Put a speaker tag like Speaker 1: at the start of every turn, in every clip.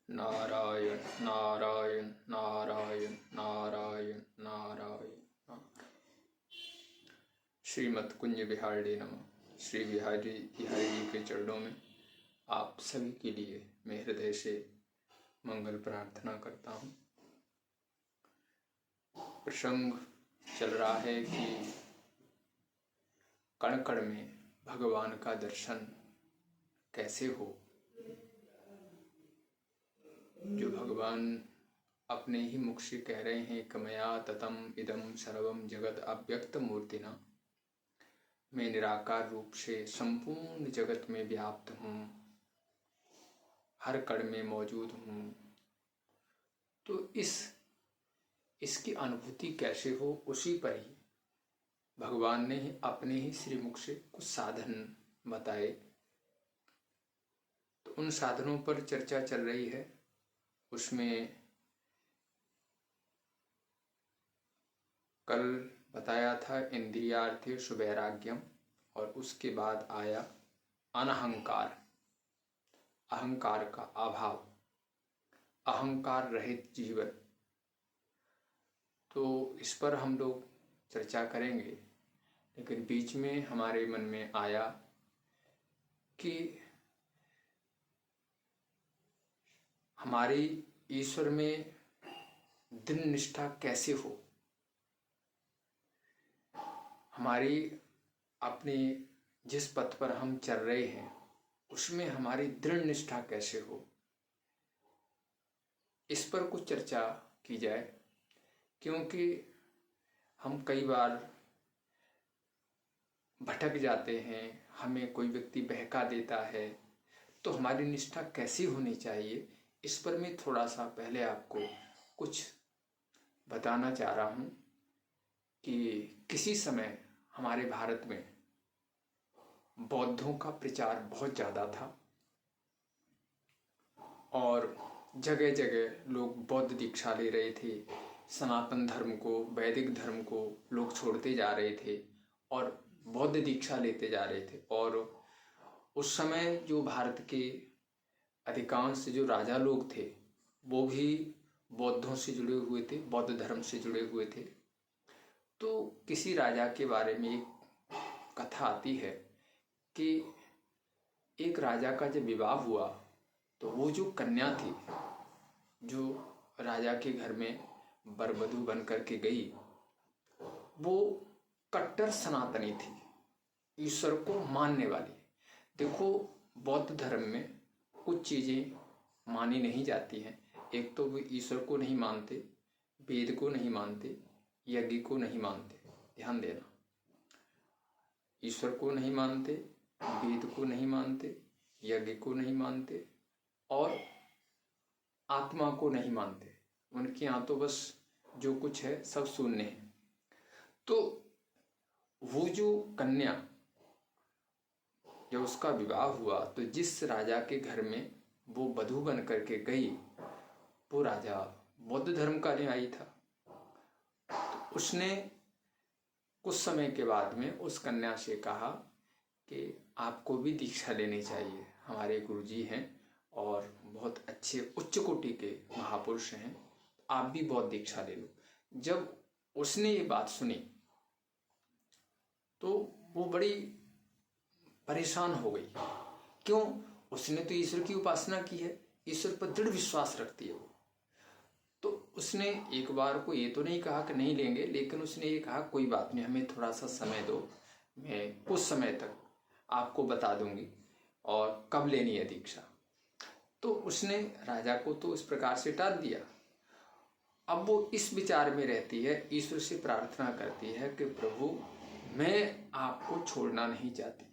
Speaker 1: नारायण नारायण नारायण नारायण नारायण। श्रीमद कुंज बिहारी नमः। श्री बिहारी जी के चरणों में आप सभी के लिए मैं हृदय से मंगल प्रार्थना करता हूँ। प्रसंग चल रहा है कि कण कण में भगवान का दर्शन कैसे हो। जो भगवान अपने ही मुख से कह रहे हैं कमया ततम इदम सर्वम जगत अव्यक्त मूर्तिना, मैं निराकार रूप से संपूर्ण जगत में व्याप्त हूँ, हर कण में मौजूद हूँ। तो इसकी अनुभूति कैसे हो, उसी पर ही भगवान ने अपने ही श्रीमुख से कुछ साधन बताए। तो उन साधनों पर चर्चा चल रही है। उसमें कल बताया था इंद्रियार्थी सुवैराग्यम, और उसके बाद आया अनहंकार, अहंकार का अभाव, अहंकार रहित जीवन। तो इस पर हम लोग चर्चा करेंगे, लेकिन बीच में हमारे मन में आया कि हमारी ईश्वर में दृढ़ निष्ठा कैसे हो, हमारी अपने जिस पथ पर हम चल रहे हैं उसमें हमारी दृढ़ निष्ठा कैसे हो। इस पर कुछ चर्चा की जाए, क्योंकि हम कई बार भटक जाते हैं, हमें कोई व्यक्ति बहका देता है, तो हमारी निष्ठा कैसी होनी चाहिए, इस पर मैं थोड़ा सा पहले आपको कुछ बताना चाह रहा हूँ कि किसी समय हमारे भारत में बौद्धों का प्रचार बहुत ज़्यादा था और जगह जगह लोग बौद्ध दीक्षा ले रहे थे। सनातन धर्म को, वैदिक धर्म को लोग छोड़ते जा रहे थे और बौद्ध दीक्षा लेते जा रहे थे। और उस समय जो भारत के अधिकांश जो राजा लोग थे वो भी बौद्धों से जुड़े हुए थे, बौद्ध धर्म से जुड़े हुए थे। तो किसी राजा के बारे में एक कथा आती है कि एक राजा का जब विवाह हुआ तो वो जो कन्या थी, जो राजा के घर में वरवधू बन करके गई, वो कट्टर सनातनी थी, ईश्वर को मानने वाली। देखो, बौद्ध धर्म में कुछ चीज़ें मानी नहीं जाती हैं। एक तो वो ईश्वर को नहीं मानते, वेद को नहीं मानते, यज्ञ को नहीं मानते। ध्यान देना, ईश्वर को नहीं मानते, वेद को नहीं मानते, यज्ञ को नहीं मानते और आत्मा को नहीं मानते। उनके यहाँ तो बस जो कुछ है सब शून्य है। तो वो जो कन्या, जब उसका विवाह हुआ तो जिस राजा के घर में वो वधू बन करके गई, वो राजा बौद्ध धर्म का अनुयायी था। तो उसने कुछ समय के बाद में उस कन्या से कहा कि आपको भी दीक्षा लेनी चाहिए, हमारे गुरुजी हैं और बहुत अच्छे उच्च कोटि के महापुरुष हैं, आप भी बौद्ध दीक्षा ले लो। जब उसने ये बात सुनी तो वो बड़ी परेशान हो गई। क्यों? उसने तो ईश्वर की उपासना की है, ईश्वर पर दृढ़ विश्वास रखती है वो। तो उसने एक बार को ये तो नहीं कहा कि नहीं लेंगे, लेकिन उसने ये कहा कोई बात नहीं, हमें थोड़ा सा समय दो, मैं कुछ समय तक आपको बता दूंगी और कब लेनी है दीक्षा। तो उसने राजा को तो इस प्रकार से टाल दिया। अब वो इस विचार में रहती है, ईश्वर से प्रार्थना करती है कि प्रभु, मैं आपको छोड़ना नहीं चाहती,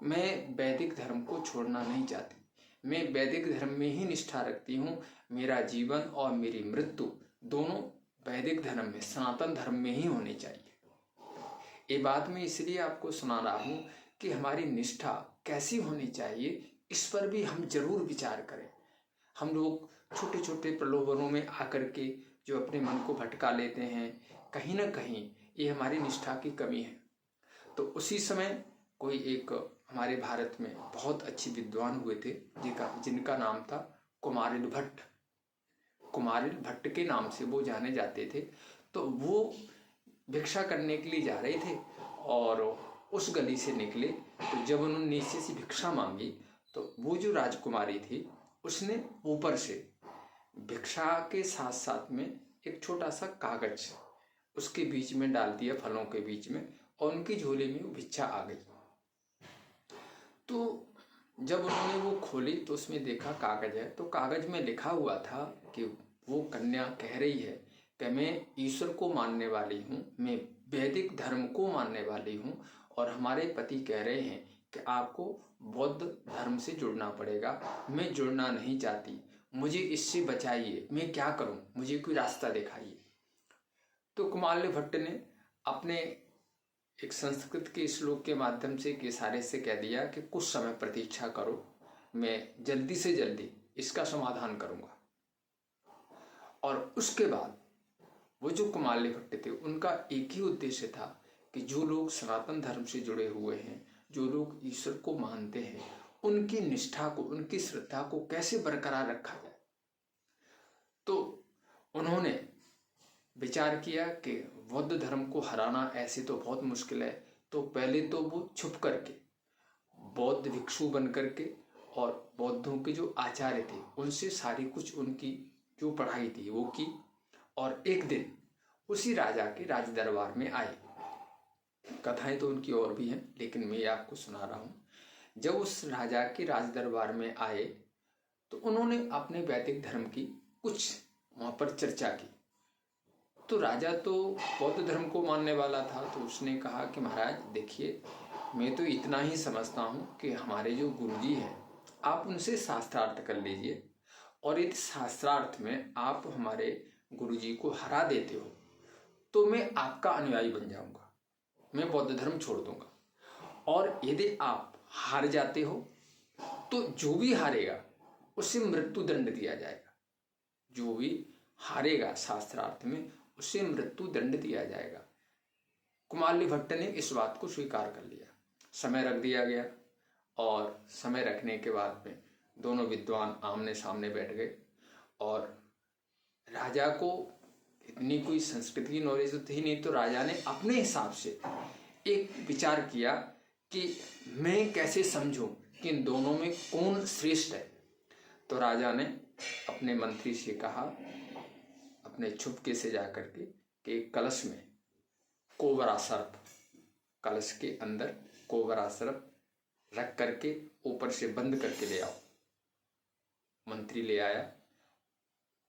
Speaker 1: मैं वैदिक धर्म को छोड़ना नहीं चाहती, मैं वैदिक धर्म में ही निष्ठा रखती हूँ। मेरा जीवन और मेरी मृत्यु दोनों वैदिक धर्म में, सनातन धर्म में ही होनी चाहिए। ये बात मैं इसलिए आपको सुना रहा हूँ कि हमारी निष्ठा कैसी होनी चाहिए, इस पर भी हम जरूर विचार करें। हम लोग छोटे छोटे प्रलोभनों में आकर के जो अपने मन को भटका लेते हैं, कहीं ना कहीं ये हमारी निष्ठा की कमी है। तो उसी समय कोई एक हमारे भारत में बहुत अच्छे विद्वान हुए थे जिनका नाम था कुमारिल भट्ट, कुमारिल भट्ट के नाम से वो जाने जाते थे। तो वो भिक्षा करने के लिए जा रहे थे और उस गली से निकले। तो जब उन्होंने नीचे से भिक्षा मांगी तो वो जो राजकुमारी थी उसने ऊपर से भिक्षा के साथ साथ में एक छोटा सा कागज उसके बीच में डाल दिया, फलों के बीच में, और उनकी झोली में वो भिक्षा आ गई। तो जब उन्होंने वो खोली तो उसमें देखा कागज है। तो कागज में लिखा हुआ था कि वो कन्या कह रही है कि मैं ईश्वर को मानने वाली हूँ, मैं वैदिक धर्म को मानने वाली हूँ, और हमारे पति कह रहे हैं कि आपको बौद्ध धर्म से जुड़ना पड़ेगा, मैं जुड़ना नहीं चाहती, मुझे इससे बचाइए, मैं क्या करूं, मुझे कोई रास्ता दिखाइए। तो कुमारिल भट्ट ने अपने एक संस्कृत के श्लोक के माध्यम से एक इशारे से कह दिया कि कुछ समय प्रतीक्षा करो, मैं जल्दी से जल्दी इसका समाधान करूंगा। और उसके बाद वो जो कुमारिल भट्ट थे उनका एक ही उद्देश्य था कि जो लोग सनातन धर्म से जुड़े हुए हैं, जो लोग ईश्वर को मानते हैं, उनकी निष्ठा को, उनकी श्रद्धा को कैसे बरकरार रखा जाए। तो उन्होंने विचार किया कि बौद्ध धर्म को हराना ऐसे तो बहुत मुश्किल है, तो पहले तो वो छुप करके बौद्ध भिक्षु बन करके और बौद्धों के जो आचार्य थे उनसे सारी कुछ उनकी जो पढ़ाई थी वो की, और एक दिन उसी राजा के राज दरबार में आए। कथाएं तो उनकी और भी हैं लेकिन मैं आपको सुना रहा हूँ। जब उस राजा के राज दरबार में आए तो उन्होंने अपने वैदिक धर्म की कुछ वहां पर चर्चा की। तो राजा तो बौद्ध धर्म को मानने वाला था, तो उसने कहा कि महाराज देखिए, मैं तो इतना ही समझता हूँ कि हमारे जो गुरुजी हैं आप उनसे शास्त्रार्थ कर लीजिए, और यदि शास्त्रार्थ में आप हमारे गुरुजी को हरा देते हो तो मैं आपका अनुयायी बन जाऊंगा, मैं बौद्ध धर्म छोड़ दूंगा। और यदि आप हार जाते हो तो जो भी हारेगा उसे मृत्यु दंड दिया जाएगा, जो भी हारेगा शास्त्रार्थ में उसे मृत्यु दंड दिया जाएगा। कुमारिल भट्ट ने इस बात को स्वीकार कर लिया। समय रख दिया गया और समय रखने के बाद में दोनों विद्वान आमने सामने बैठ गए। और राजा को इतनी कोई संस्कृत की नॉलेज तो थी नहीं, तो राजा ने अपने हिसाब से एक विचार किया कि मैं कैसे समझूं कि इन दोनों में कौन श्रेष्ठ है। तो राजा ने अपने मंत्री से कहा, अपने छुपके से जाकर के, कि कलश में कोबरा सर्प, कलश के अंदर कोबरा सर्प रख करके ऊपर से बंद करके ले आओ। मंत्री ले आया,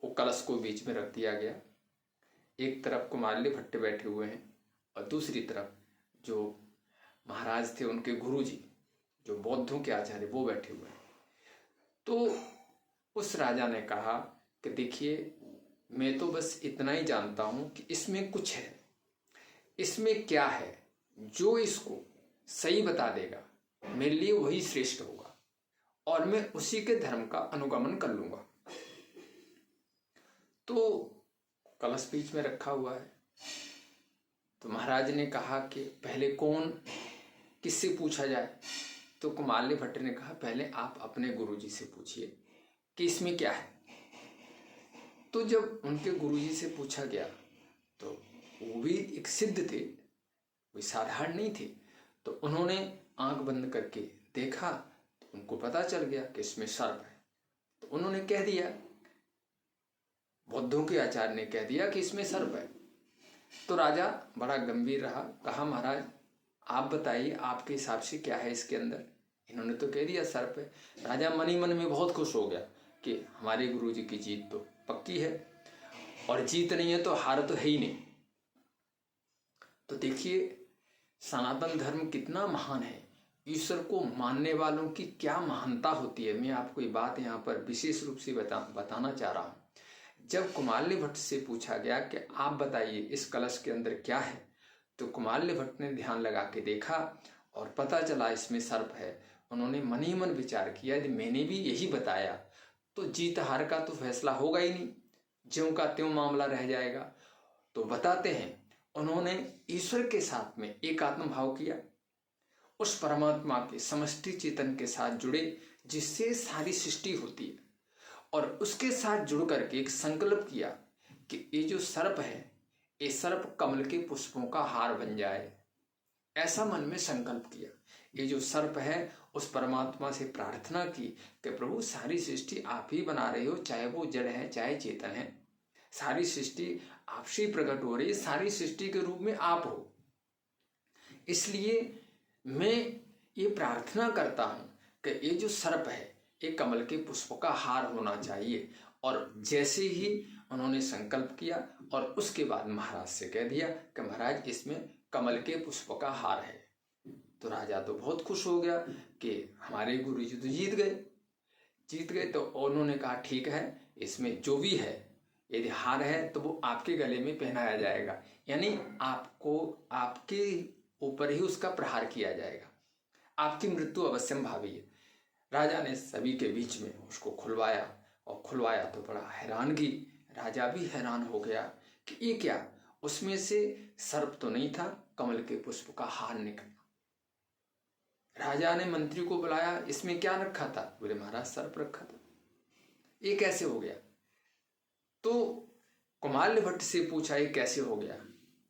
Speaker 1: वो कलश को बीच में रख दिया गया। एक तरफ कुमारिल भट्ट बैठे हुए हैं और दूसरी तरफ जो महाराज थे उनके गुरुजी, जो बौद्धों के आचार्य, वो बैठे हुए हैं। तो उस राजा ने कहा कि देखिए, मैं तो बस इतना ही जानता हूं कि इसमें कुछ है, इसमें क्या है, जो इसको सही बता देगा मेरे लिए वही श्रेष्ठ होगा और मैं उसी के धर्म का अनुगमन कर लूंगा। तो कलश बीच में रखा हुआ है। तो महाराज ने कहा कि पहले कौन, किससे पूछा जाए। तो कुमारिल भट्ट ने कहा, पहले आप अपने गुरुजी से पूछिए कि इसमें क्या है। तो जब उनके गुरुजी से पूछा गया तो वो भी एक सिद्ध थे, वे साधारण नहीं थे। तो उन्होंने आंख बंद करके देखा तो उनको पता चल गया कि इसमें सर्प है। तो उन्होंने कह दिया, बौद्धों के आचार्य ने कह दिया कि इसमें सर्प है। तो राजा बड़ा गंभीर रहा, कहा महाराज आप बताइए, आपके हिसाब से क्या है इसके अंदर। इन्होंने तो कह दिया सर्प है। राजा मन ही मन में बहुत खुश हो गया कि हमारे गुरुजी की जीत तो पक्की है, और जीत नहीं है तो हार तो है ही नहीं। तो देखिए सनातन धर्म कितना महान है, ईश्वर को मानने वालों की क्या महानता होती है। मैं आपको ये बात यहाँ पर विशेष रूप से बताना चाह रहा हूँ। जब कुमारिल भट्ट से पूछा गया कि आप बताइए इस कलश के अंदर क्या है, तो कुमारिल भट्ट ने ध्यान लगा के देखा और पता चला इसमें सर्प है। उन्होंने मन ही मन विचार किया, यदि मैंने भी यही बताया तो जीत हार का तो फैसला होगा ही नहीं, ज्यों का त्यों मामला रह जाएगा। तो बताते हैं, उन्होंने ईश्वर के साथ में एकात्म भाव किया, उस परमात्मा के समष्टि चेतन के साथ जुड़े जिससे सारी सृष्टि होती है, और उसके साथ जुड़ करके एक संकल्प किया कि ये जो सर्प है, ये सर्प कमल के पुष्पों का हार बन जाए। ऐसा मन में संकल्प किया। ये जो सर्प है उस परमात्मा से प्रार्थना की कि प्रभु सारी सृष्टि आप ही बना रहे हो, चाहे वो जड़ है चाहे चेतन है, सारी सृष्टि आपसे ही प्रकट हो रही है, सारी सृष्टि के रूप में आप हो। इसलिए मैं ये प्रार्थना करता हूं कि ये जो सर्प है ये कमल के पुष्प का हार होना चाहिए। और जैसे ही उन्होंने संकल्प किया और उसके बाद महाराज से कह दिया कि महाराज इसमें कमल के पुष्प का हार है, तो राजा तो बहुत खुश हो गया कि हमारे गुरु जी तो जीत गए। तो उन्होंने कहा ठीक है, इसमें जो भी है यदि हार है तो वो आपके गले में पहनाया जाएगा, यानी आपको आपके ऊपर ही उसका प्रहार किया जाएगा, आपकी मृत्यु अवश्यम भावी है। राजा ने सभी के बीच में उसको खुलवाया और खुलवाया तो बड़ा हैरानगी, राजा भी हैरान हो गया कि ये क्या, उसमें से सर्प तो नहीं था, कमल के पुष्प का हार निकला। राजा ने मंत्री को बुलाया, इसमें क्या रखा था? बोले महाराज सर्प रखा था। ये कैसे हो गया? तो कुमाल्य भट्ट से पूछा ये कैसे हो गया?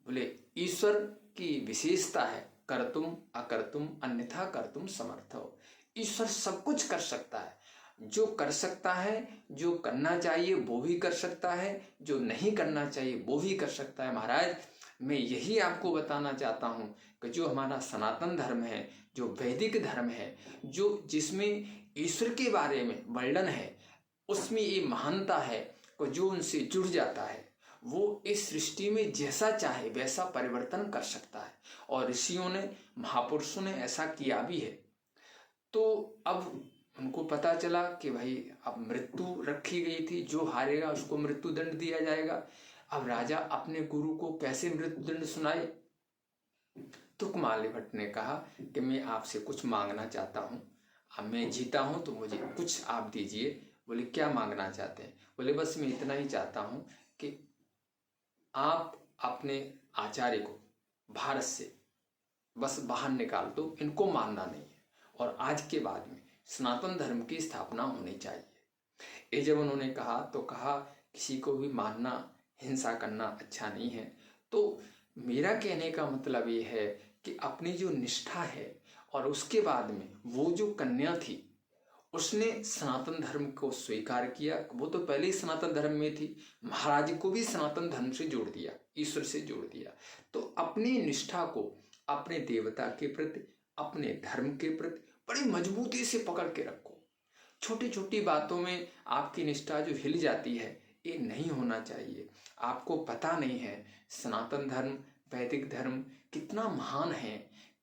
Speaker 1: बोले ईश्वर की विशेषता है कर्तुम अकर्तुम अन्यथा कर्तुम समर्थ हो। ईश्वर सब कुछ कर सकता है, जो कर सकता है, जो करना चाहिए वो भी कर सकता है, जो नहीं करना चाहिए वो भी कर सकता है। महाराज मैं यही आपको बताना चाहता हूँ कि जो हमारा सनातन धर्म है, जो वैदिक धर्म है, जो जिसमें ईश्वर के बारे में वर्णन है, उसमें ये महानता है कि जो उनसे जुड़ जाता है वो इस सृष्टि में जैसा चाहे वैसा परिवर्तन कर सकता है। और ऋषियों ने, महापुरुषों ने ऐसा किया भी है। तो अब उनको पता चला कि भाई अब मृत्यु रखी गई थी, जो हारेगा उसको मृत्यु दंड दिया जाएगा। अब राजा अपने गुरु को कैसे मृत्यु दंड सुनाए? तो कुमाल्य भट्ट ने कहा कि मैं आपसे कुछ मांगना चाहता हूँ, अब मैं जीता हूँ तो मुझे कुछ आप दीजिए। बोले क्या मांगना चाहते हैं? बोले बस मैं इतना ही चाहता हूँ कि आप अपने आचार्य को भारत से बस बाहर निकाल दो, इनको मानना नहीं है, और आज के बाद में सनातन धर्म की स्थापना होनी चाहिए। ये जब उन्होंने कहा तो कहा किसी को भी मारना, हिंसा करना अच्छा नहीं है। तो मेरा कहने का मतलब ये है कि अपनी जो निष्ठा है, और उसके बाद में वो जो कन्या थी उसने सनातन धर्म को स्वीकार किया, वो तो पहले ही सनातन धर्म में थी, महाराज को भी सनातन धर्म से जोड़ दिया, ईश्वर से जोड़ दिया। तो अपनी निष्ठा को अपने देवता के प्रति, अपने धर्म के प्रति बड़ी मजबूती से पकड़ के रखो। छोटी छोटी बातों में आपकी निष्ठा जो हिल जाती है, ये नहीं होना चाहिए। आपको पता नहीं है सनातन धर्म, वैदिक धर्म कितना महान है,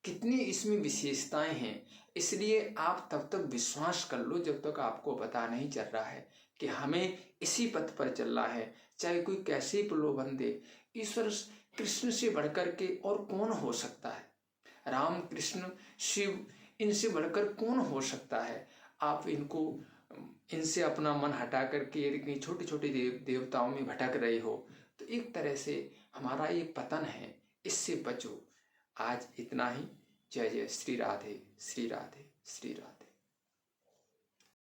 Speaker 1: कितनी इसमें विशेषताएं हैं। इसलिए आप तब तक विश्वास कर लो जब तक आपको पता नहीं चल रहा है कि हमें इसी पथ पर चलना है, चाहे कोई कैसे प्रलोभन दे। ईश्वर कृष्ण से बढ़कर के और कौन हो सकता है? राम, कृष्ण, शिव, इनसे बढ़कर कौन हो सकता है? आप इनसे अपना मन हटा करके यदि छोटे छोटे देवताओं में भटक रहे हो तो एक तरह से हमारा ये पतन है, इससे बचो। आज इतना ही। जय जय श्री राधे, श्री राधे, श्री राधे।